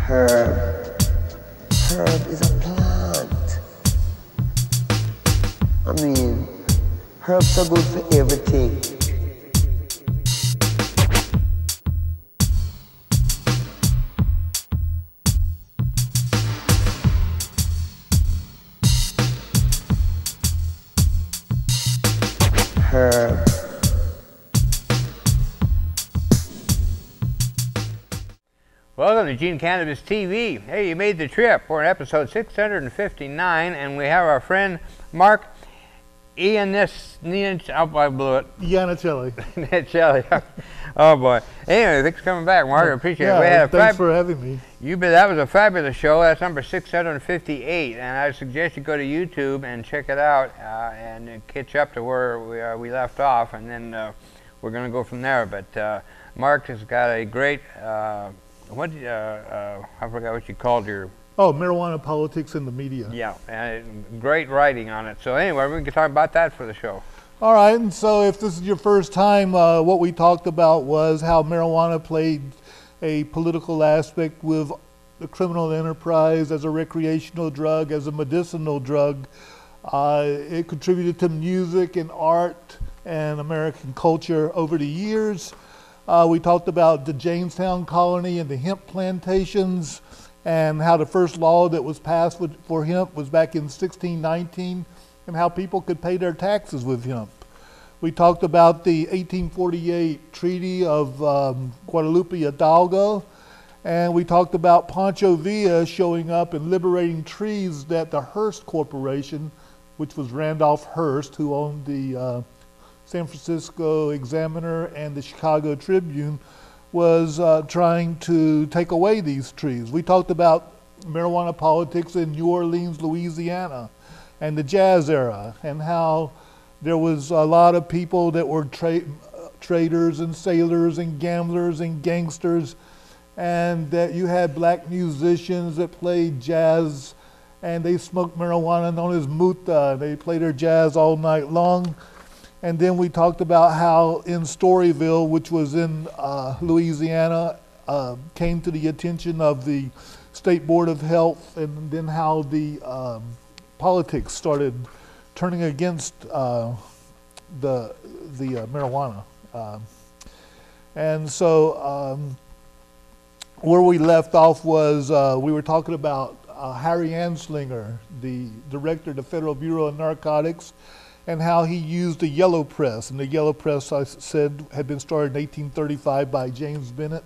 Herb. Herb is a plant. I mean, herbs are good for everything. Herb. Welcome to Eugene Cannabis TV. Hey, you made the trip. We're in episode 659, and we have our friend Mark Iannicelli. Oh boy. Anyway, thanks for coming back, Mark. I appreciate it. Yeah, thanks for having me. That was a fabulous show. That's number 658, and I suggest you go to YouTube and check it out and catch up to where we left off, and then we're going to go from there. But Mark has got a great, I forgot what you called your... Oh, marijuana politics in the media. Yeah, and great writing on it. So anyway, we can talk about that for the show. All right, and so if this is your first time, what we talked about was how marijuana played a political aspect with the criminal enterprise as a recreational drug, as a medicinal drug. It contributed to music and art and American culture over the years. We talked about the Jamestown colony and the hemp plantations, and how the first law that was passed for hemp was back in 1619, and how people could pay their taxes with hemp. We talked about the 1848 Treaty of Guadalupe Hidalgo, and we talked about Pancho Villa showing up and liberating trees that the Hearst Corporation, which was Randolph Hearst, who owned the San Francisco Examiner and the Chicago Tribune, was trying to take away these trees. We talked about marijuana politics in New Orleans, Louisiana, and the jazz era, and how there was a lot of people that were traders and sailors and gamblers and gangsters, and that you had black musicians that played jazz, and they smoked marijuana known as muta. They played their jazz all night long. And then we talked about how in Storyville, which was in Louisiana, came to the attention of the State Board of Health, and then how the politics started turning against the marijuana. And so where we left off was we were talking about Harry Anslinger, the director of the Federal Bureau of Narcotics, and how he used the yellow press. And the yellow press, I said, had been started in 1835 by James Bennett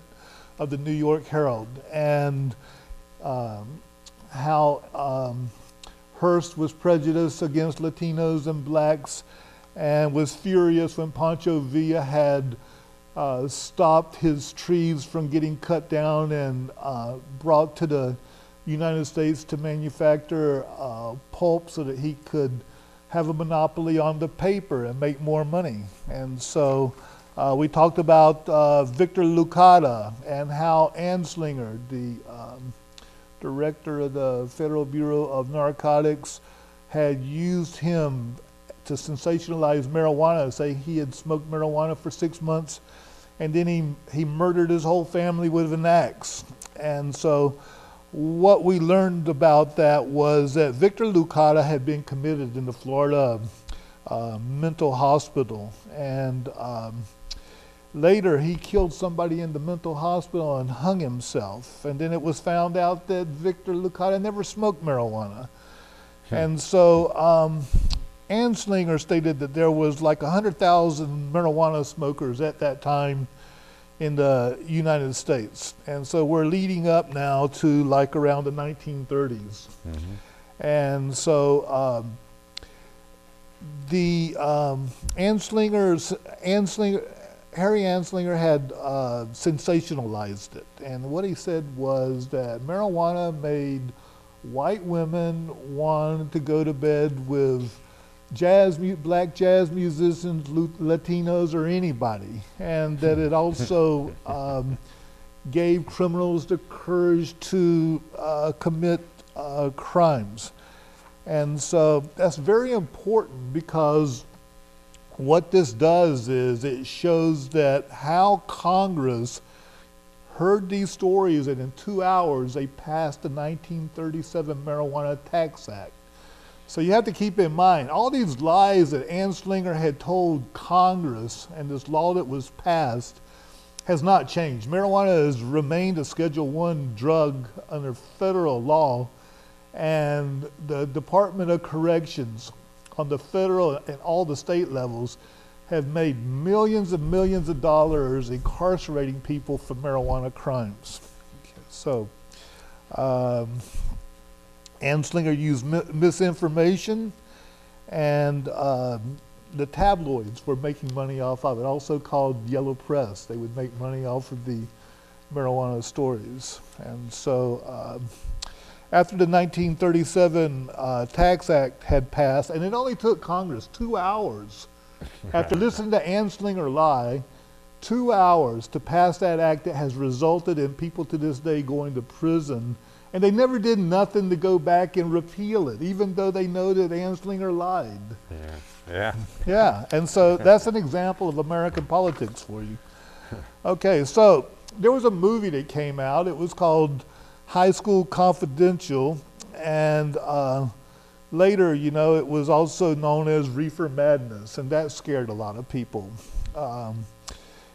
of the New York Herald. And how Hearst was prejudiced against Latinos and blacks, and was furious when Pancho Villa had stopped his trees from getting cut down and brought to the United States to manufacture pulp so that he could have a monopoly on the paper and make more money. And so we talked about Victor Licata, and how Anslinger, the director of the Federal Bureau of Narcotics, had used him to sensationalize marijuana, say he had smoked marijuana for 6 months, and then he murdered his whole family with an axe. And so what we learned about that was that Victor Licata had been committed in the Florida mental hospital, and later he killed somebody in the mental hospital and hung himself. And then it was found out that Victor Licata never smoked marijuana. And so Anslinger stated that there was like 100,000 marijuana smokers at that time in the United States. And so we're leading up now to like around the 1930s. And so Harry Anslinger had sensationalized it. And what he said was that marijuana made white women want to go to bed with black jazz musicians, Latinos, or anybody, and that it also gave criminals the courage to commit crimes. And so that's very important, because what this does is it shows that how Congress heard these stories, and in 2 hours they passed the 1937 Marijuana Tax Act. So you have to keep in mind, all these lies that Anslinger had told Congress and this law that was passed has not changed. Marijuana has remained a Schedule I drug under federal law, and the Department of Corrections on the federal and all the state levels have made millions and millions of dollars incarcerating people for marijuana crimes. Okay, so Anslinger used misinformation, and the tabloids were making money off of it, also called yellow press. They would make money off of the marijuana stories. And so after the 1937 Tax Act had passed, and it only took Congress 2 hours, after listening to Anslinger lie, 2 hours to pass that act that has resulted in people to this day going to prison. And they never did nothing to go back and repeal it, even though they know that Anslinger lied. Yeah. Yeah, and so that's an example of American politics for you. Okay, so there was a movie that came out. It was called High School Confidential, and later, you know, it was also known as Reefer Madness, and that scared a lot of people.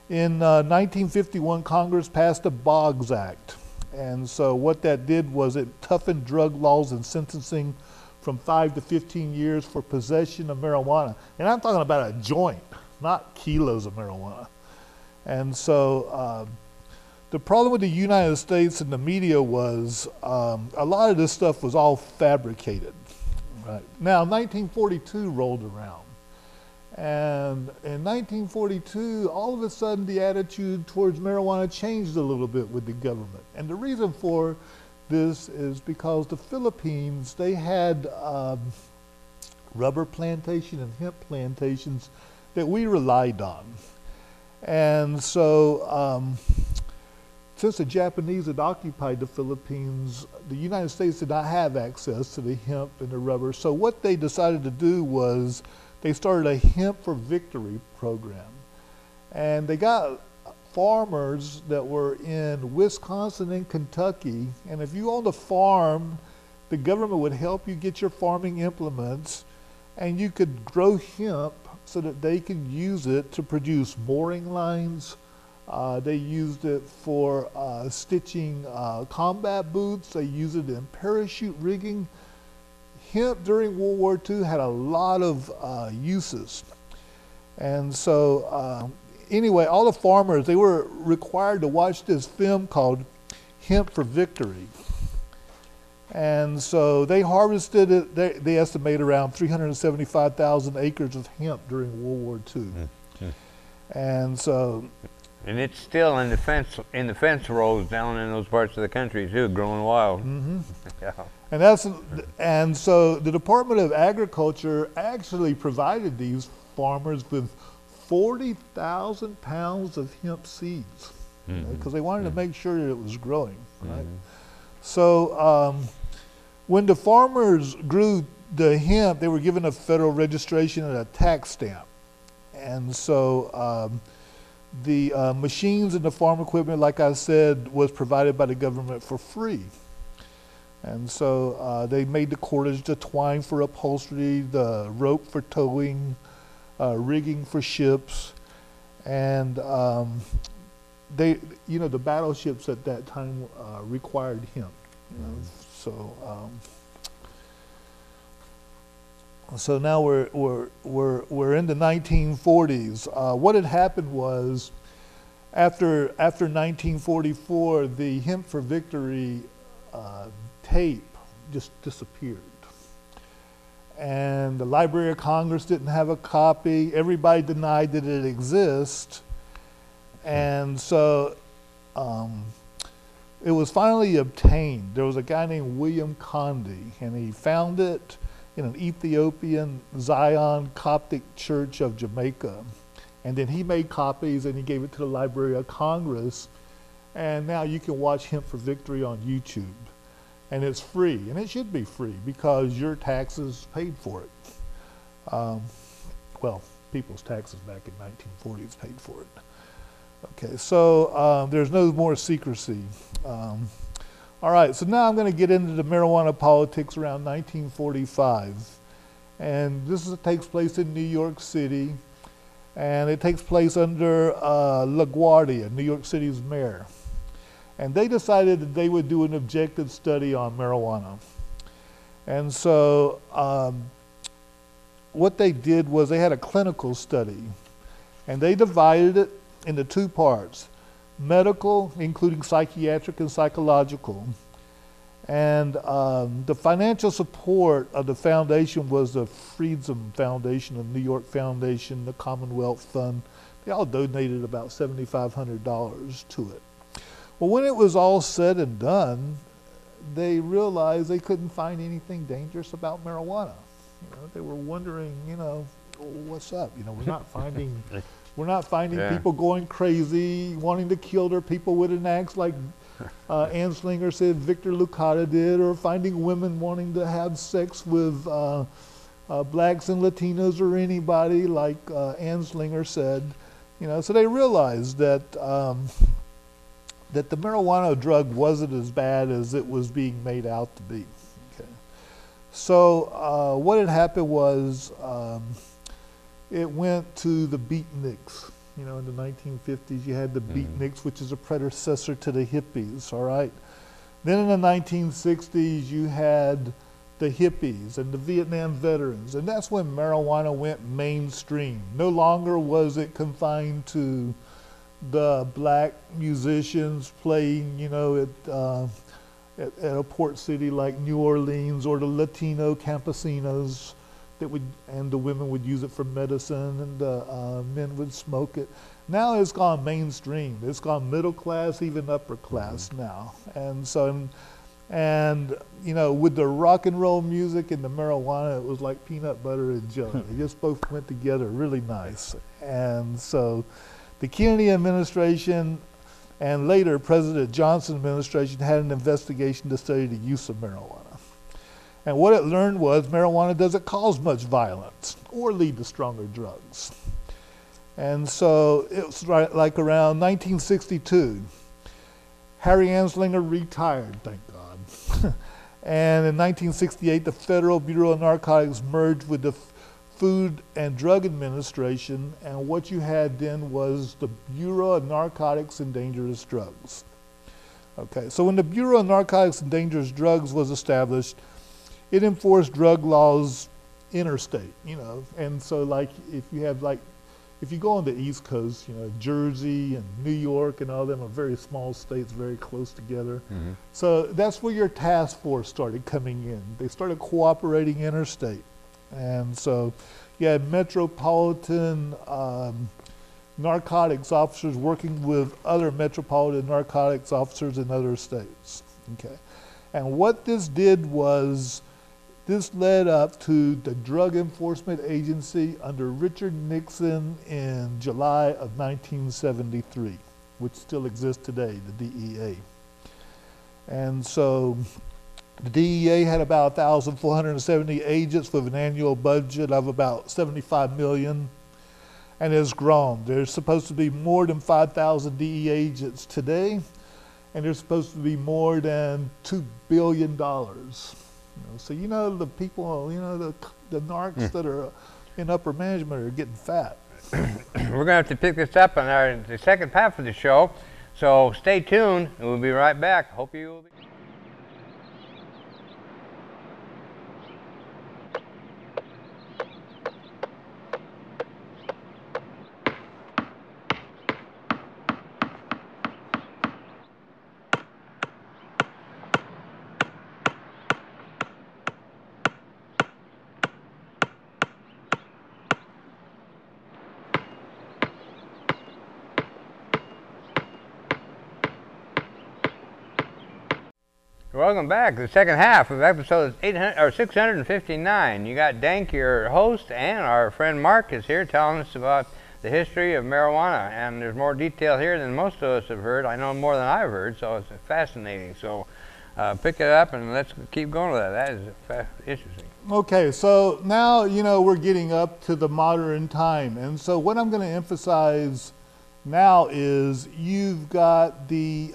In 1951, Congress passed the Boggs Act. And so what that did was it toughened drug laws and sentencing from 5 to 15 years for possession of marijuana. And I'm talking about a joint, not kilos of marijuana. And so the problem with the United States and the media was a lot of this stuff was all fabricated. Right. Now, 1942 rolled around. And in 1942, all of a sudden the attitude towards marijuana changed a little bit with the government. And the reason for this is because the Philippines, they had rubber plantation and hemp plantations that we relied on. And so since the Japanese had occupied the Philippines, the United States did not have access to the hemp and the rubber. So what they decided to do was they started a Hemp for Victory program. And they got farmers that were in Wisconsin and Kentucky. And if you owned a farm, the government would help you get your farming implements, and you could grow hemp so that they could use it to produce mooring lines. They used it for stitching combat boots. They used it in parachute rigging. Hemp during World War II had a lot of uses. And so anyway, all the farmers, they were required to watch this film called Hemp for Victory. And so they harvested it, they estimate around 375,000 acres of hemp during World War II. And so... And it's still in the fence rows down in those parts of the country too, growing wild. Mm-hmm. Yeah. And so the Department of Agriculture actually provided these farmers with 40,000 pounds of hemp seeds, because they wanted to make sure that it was growing, right? So when the farmers grew the hemp, they were given a federal registration and a tax stamp. And so the machines and the farm equipment, like I said, was provided by the government for free. And so they made the cordage, the twine for upholstery, the rope for towing, rigging for ships, and they, you know, the battleships at that time required hemp. You know? So now we're in the 1940s. What had happened was, after 1944, the Hemp for Victory tape just disappeared. And the Library of Congress didn't have a copy. Everybody denied that it exists. And so it was finally obtained. There was a guy named William Condi, and he found it in an Ethiopian Zion Coptic church of Jamaica. And then he made copies and he gave it to the Library of Congress. And now you can watch Hemp for Victory on YouTube. And it's free, and it should be free because your taxes paid for it. Well, people's taxes back in 1940s paid for it. Okay, so there's no more secrecy. All right, so now I'm going to get into the marijuana politics around 1945. And takes place in New York City. And it takes place under LaGuardia, New York City's mayor. And they decided that they would do an objective study on marijuana. And so what they did was they had a clinical study. And they divided it into two parts: medical, including psychiatric and psychological. And the financial support of the foundation was the Freedom Foundation, the New York Foundation, the Commonwealth Fund. They all donated about $7,500 to it. Well, when it was all said and done, they realized they couldn't find anything dangerous about marijuana. You know, they were wondering, you know, what's up? You know, we're not finding people going crazy, wanting to kill their people with an axe like Anslinger said Victor Lucada did, or finding women wanting to have sex with blacks and Latinos or anybody like Anslinger said. You know, so they realized that that the marijuana drug wasn't as bad as it was being made out to be. Okay. So what had happened was it went to the beatniks. You know, in the 1950s, you had the beatniks, which is a predecessor to the hippies, all right? Then in the 1960s, you had the hippies and the Vietnam veterans, and that's when marijuana went mainstream. No longer was it confined to the black musicians playing, you know, at a port city like New Orleans, or the Latino campesinos that would, and the women would use it for medicine, and the men would smoke it. Now it's gone mainstream. It's gone middle class, even upper class now. And so, and you know, with the rock and roll music and the marijuana, it was like peanut butter and jelly. They just both went together really nice. And so the Kennedy administration and later President Johnson administration had an investigation to study the use of marijuana. And what it learned was marijuana doesn't cause much violence or lead to stronger drugs. And so it was like around 1962, Harry Anslinger retired, thank God. And in 1968, the Federal Bureau of Narcotics merged with the Food and Drug Administration, and what you had then was the Bureau of Narcotics and Dangerous Drugs. Okay, so when the Bureau of Narcotics and Dangerous Drugs was established, it enforced drug laws interstate, you know, and so like if you go on the East Coast, you know, Jersey and New York and all them are very small states, very close together. So that's where your task force started coming in. They started cooperating interstate. And so you had metropolitan narcotics officers working with other metropolitan narcotics officers in other states, okay? And what this did was, this led up to the Drug Enforcement Agency under Richard Nixon in July of 1973, which still exists today, the DEA. And so the DEA had about 1,470 agents with an annual budget of about $75 million, and has grown. There's supposed to be more than 5,000 DEA agents today, and there's supposed to be more than $2 billion. You know, so you know the people, you know, the narcs that are in upper management are getting fat. We're going to have to pick this up on the second half of the show, so stay tuned, and we'll be right back. Hope you will be. Welcome back to the second half of episode 659. You got Dank, your host, and our friend Mark is here telling us about the history of marijuana. And there's more detail here than most of us have heard. I know more than I've heard, so it's fascinating. So pick it up and let's keep going with that. That is interesting. Okay, so now, you know, we're getting up to the modern time. And so what I'm going to emphasize now is you've got the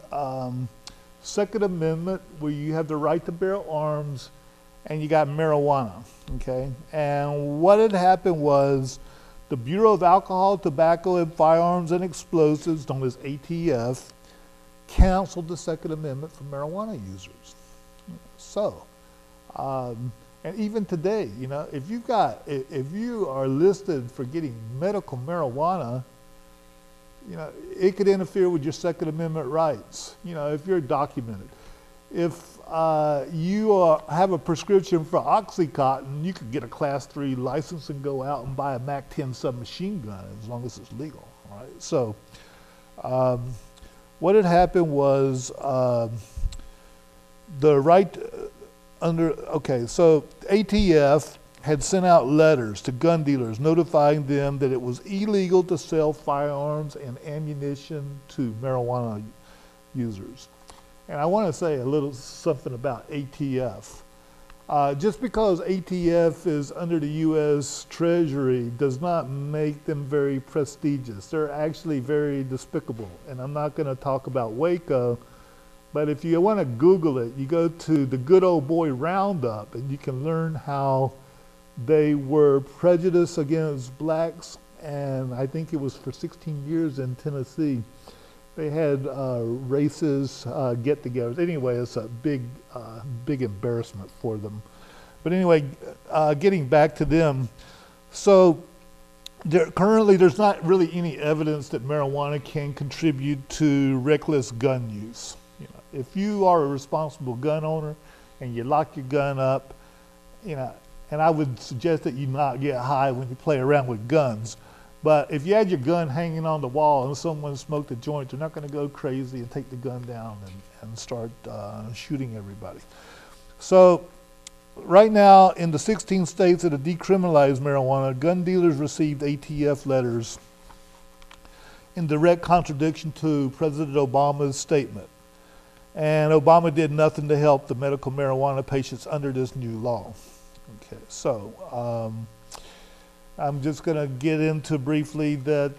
Second Amendment where you have the right to bear arms, and you got marijuana, okay? And what had happened was the Bureau of Alcohol, Tobacco, and Firearms and Explosives, known as ATF, canceled the Second Amendment for marijuana users. So, and even today, you know, if you are listed for getting medical marijuana, you know, it could interfere with your Second Amendment rights, you know, if you're documented. If you have a prescription for Oxycontin, you could get a Class 3 license and go out and buy a MAC-10 submachine gun as long as it's legal, all right? So what had happened was the right so ATF had sent out letters to gun dealers notifying them that it was illegal to sell firearms and ammunition to marijuana users. And I want to say a little something about ATF. Just because ATF is under the U.S. Treasury does not make them very prestigious. They're actually very despicable. And I'm not going to talk about Waco, but if you want to Google it, you go to the Good Old Boy Roundup and you can learn how they were prejudiced against blacks, and I think it was for 16 years in Tennessee. They had racist get-togethers. Anyway, it's a big embarrassment for them. But anyway, getting back to them, so currently there's not really any evidence that marijuana can contribute to reckless gun use. You know, if you are a responsible gun owner and you lock your gun up, you know, and I would suggest that you not get high when you play around with guns. But if you had your gun hanging on the wall and someone smoked a joint, they're not going to go crazy and take the gun down and start shooting everybody. So right now, in the 16 states that have decriminalized marijuana, gun dealers received ATF letters in direct contradiction to President Obama's statement. And Obama did nothing to help the medical marijuana patients under this new law. Okay, so I'm just going to get into briefly that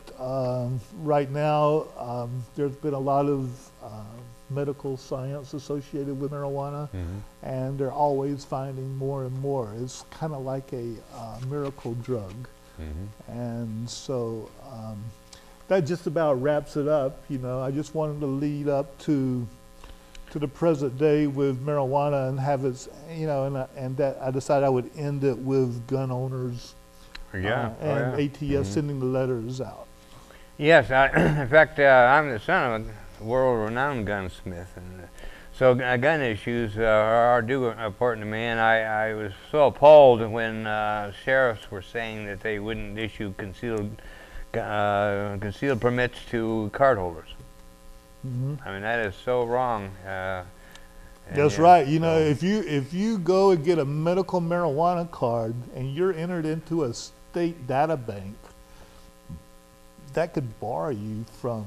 right now there's been a lot of medical science associated with marijuana, and they're always finding more and more. It's kind of like a miracle drug. And so that just about wraps it up. You know, I just wanted to lead up to the present day with marijuana and have its, you know, and that I decided I would end it with gun owners and ATF sending the letters out. Yes, in fact, I'm the son of a world-renowned gunsmith, and so gun issues do important to me. And I was so appalled when sheriffs were saying that they wouldn't issue concealed permits to cardholders. I mean, that is so wrong. That's right. You know, if you go and get a medical marijuana card and you're entered into a state data bank, that could bar you from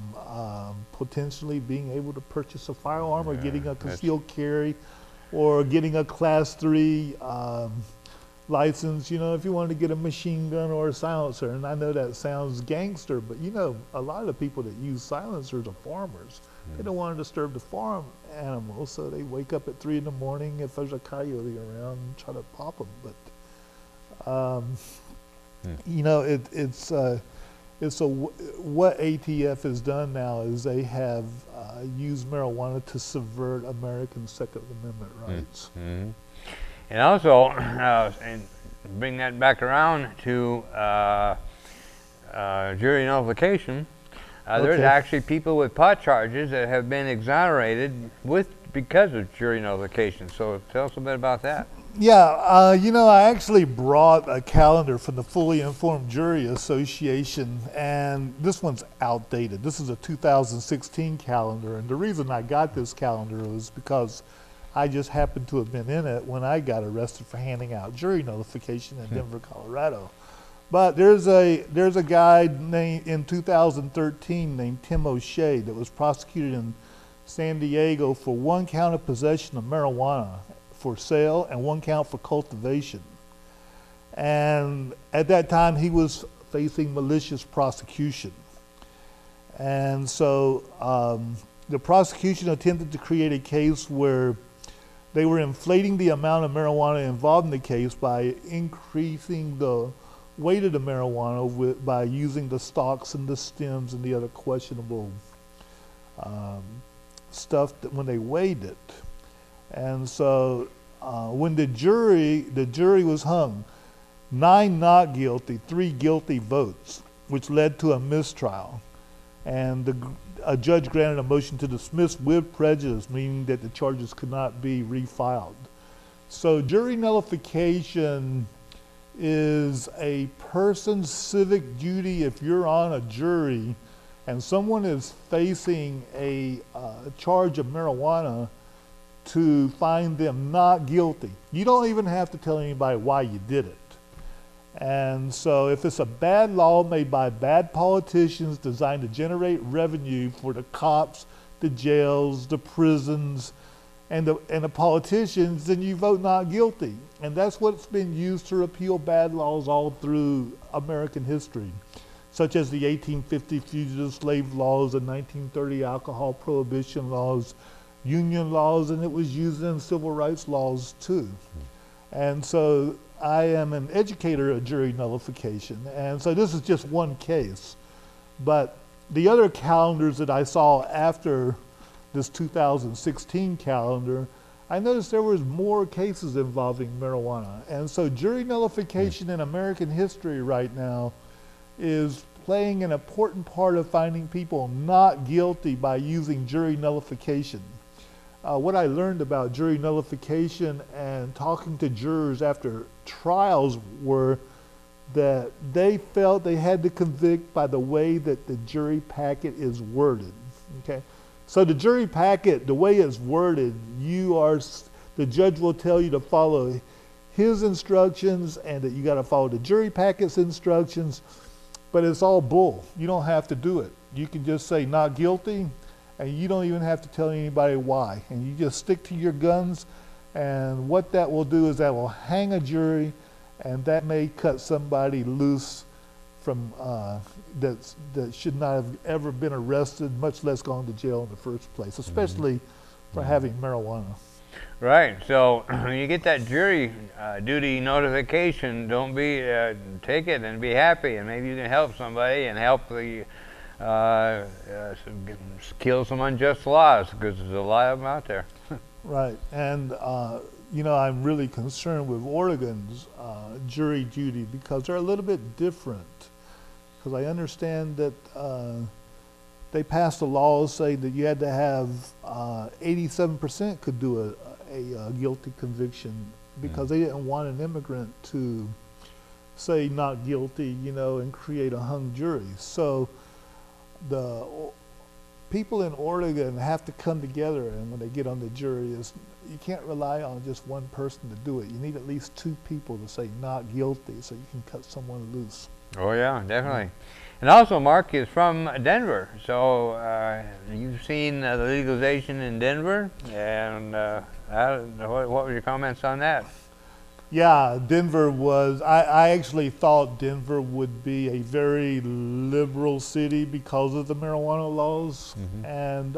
potentially being able to purchase a firearm or getting a concealed carry or getting a Class 3 license, you know, if you wanted to get a machine gun or a silencer. And I know that sounds gangster, but you know, a lot of the people that use silencers are farmers. They don't want to disturb the farm animals, so they wake up at 3 in the morning if there's a coyote around and try to pop them. But you know, what ATF has done now is they have used marijuana to subvert American Second Amendment rights. And also, and bring that back around to jury nullification. There's actually people with pot charges that have been exonerated because of jury nullification. So tell us a bit about that. Yeah, you know, I actually brought a calendar from the Fully Informed Jury Association, and this one's outdated. This is a 2016 calendar, and the reason I got this calendar was because I just happened to have been in it when I got arrested for handing out jury nullification in Denver, Colorado. But there's a guy named in 2013 named Tim O'Shea that was prosecuted in San Diego for 1 count of possession of marijuana for sale and 1 count for cultivation. And at that time he was facing malicious prosecution. And so the prosecution attempted to create a case where they were inflating the amount of marijuana involved in the case by increasing the weight of the marijuana by using the stalks and the stems and the other questionable stuff that when they weighed it. And so when the jury was hung, 9 not guilty, 3 guilty votes, which led to a mistrial. And a judge granted a motion to dismiss with prejudice, meaning that the charges could not be refiled. So jury nullification is a person's civic duty if you're on a jury and someone is facing a charge of marijuana to find them not guilty. You don't even have to tell anybody why you did it. And so if it's a bad law made by bad politicians designed to generate revenue for the cops, the jails, the prisons, and the politicians, then you vote not guilty. And that's what's been used to repeal bad laws all through American history, such as the 1850 fugitive slave laws, the 1930 alcohol prohibition laws, union laws, and it was used in civil rights laws too. And so I am an educator of jury nullification, and so this is just one case. But the other calendars that I saw after this 2016 calendar, I noticed there was more cases involving marijuana. And so jury nullification in American history right now is playing an important part of finding people not guilty by using jury nullification. What I learned about jury nullification and talking to jurors after trials were that they felt they had to convict by the way that the jury packet is worded. Okay, so the jury packet, the way it's worded, the judge will tell you to follow his instructions and that you got to follow the jury packet's instructions, but it's all bull. You don't have to do it. You can just say not guilty, and you don't even have to tell anybody why. And you just stick to your guns, and what that will do is that will hang a jury, and that may cut somebody loose from that should not have ever been arrested, much less gone to jail in the first place, especially for having marijuana. Right. So when you get that jury duty notification, don't be take it and be happy, and maybe you can help somebody and help the kill some unjust laws, because there's a lot of them out there. Right. And you know, I'm really concerned with Oregon's jury duty because they're a little bit different. Because I understand that they passed a law saying that you had to have 87% could do a guilty conviction because they didn't want an immigrant to say not guilty, you know, and create a hung jury. So the people in Oregon have to come together, and when they get on the jury, you can't rely on just one person to do it. You need at least 2 people to say not guilty so you can cut someone loose. Oh yeah, definitely. And also Mark is from Denver, so you've seen the legalization in Denver, and what were your comments on that? Yeah, Denver was, I actually thought Denver would be a very liberal city because of the marijuana laws. And,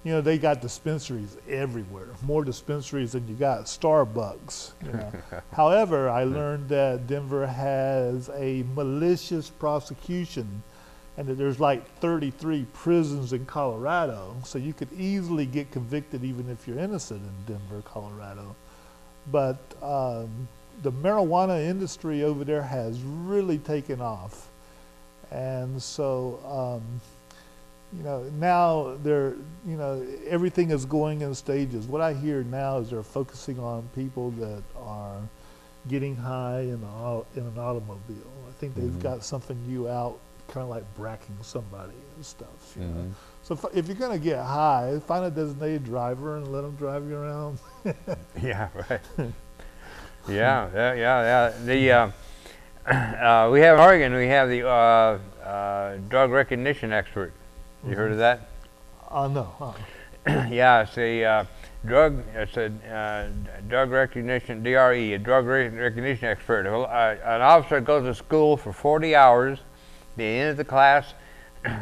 you know, they got dispensaries everywhere, more dispensaries than you got Starbucks. You know. However, I learned that Denver has a malicious prosecution and that there's like 33 prisons in Colorado, so you could easily get convicted even if you're innocent in Denver, Colorado. But the marijuana industry over there has really taken off. And so, you know, now you know, everything is going in stages. What I hear now is they're focusing on people that are getting high in an automobile. I think they've got something new out, kind of like bracking somebody and stuff. You know? So if you're going to get high, find a designated driver and let them drive you around. Yeah, right. yeah. We have in Oregon, we have the drug recognition expert. You heard of that? No. Yeah, it's a drug recognition, DRE, a drug recognition expert. An officer goes to school for 40 hours. At the end of the class,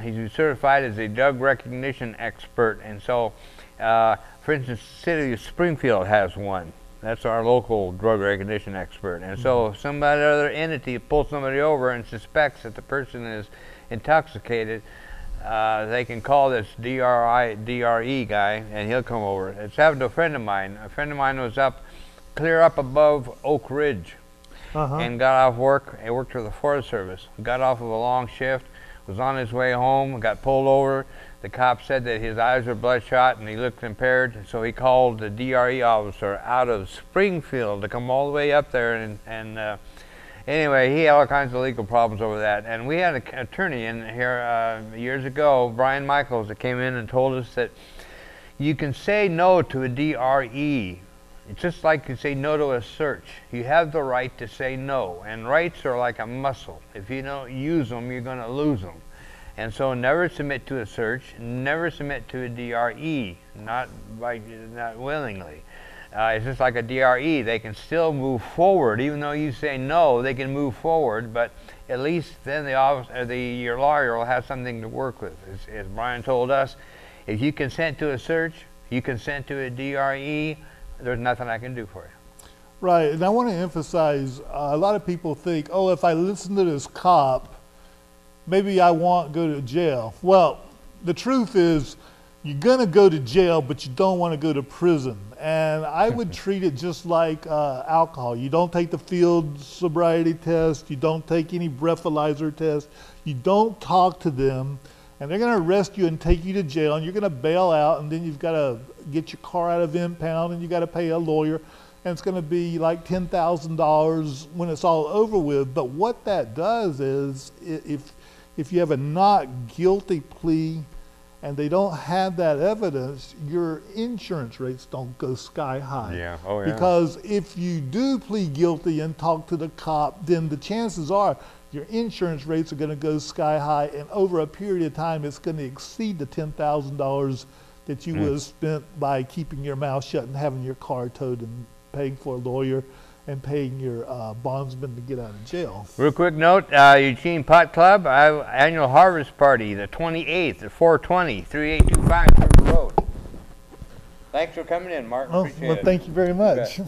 he's certified as a drug recognition expert. And so, for instance, the city of Springfield has one. That's our local drug recognition expert. And so if somebody, other entity pulls somebody over and suspects that the person is intoxicated, they can call this DRE guy, and he'll come over. It's happened to a friend of mine. A friend of mine was clear up above Oak Ridge, and got off work. He worked for the Forest Service. Got off of a long shift, was on his way home, got pulled over. The cop said that his eyes were bloodshot and he looked impaired, so he called the DRE officer out of Springfield to come all the way up there. And anyway, he had all kinds of legal problems over that. And we had an attorney in here years ago, Brian Michaels, that came in and told us that you can say no to a DRE. It's just like you say no to a search. You have the right to say no, and rights are like a muscle. If you don't use them, you're going to lose them. And so never submit to a search, never submit to a DRE, not willingly. It's just like a DRE. They can still move forward. Even though you say no, they can move forward, but at least then your lawyer will have something to work with. As Brian told us, if you consent to a search, you consent to a DRE, there's nothing I can do for you. Right, and I want to emphasize, a lot of people think, oh, if I listen to this cop, maybe I won't go to jail. Well, the truth is, you're going to go to jail, but you don't want to go to prison. And I would treat it just like alcohol. You don't take the field sobriety test. You don't take any breathalyzer test. You don't talk to them. And they're going to arrest you and take you to jail. And you're going to bail out. And then you've got to get your car out of impound. And you've got to pay a lawyer. And it's going to be like $10,000 when it's all over with. But what that does is, if you have a not guilty plea and they don't have that evidence, your insurance rates don't go sky high. Yeah. Oh, yeah. Because if you do plead guilty and talk to the cop, then the chances are your insurance rates are going to go sky high, and over a period of time it's going to exceed the $10,000 that you would have spent by keeping your mouth shut and having your car towed and paying for a lawyer and paying your bondsman to get out of jail. Real quick note, Eugene Pot Club, annual harvest party, the 28th at 420, 3825 River Road. Thanks for coming in, Mark. Appreciate it. Thank you very much.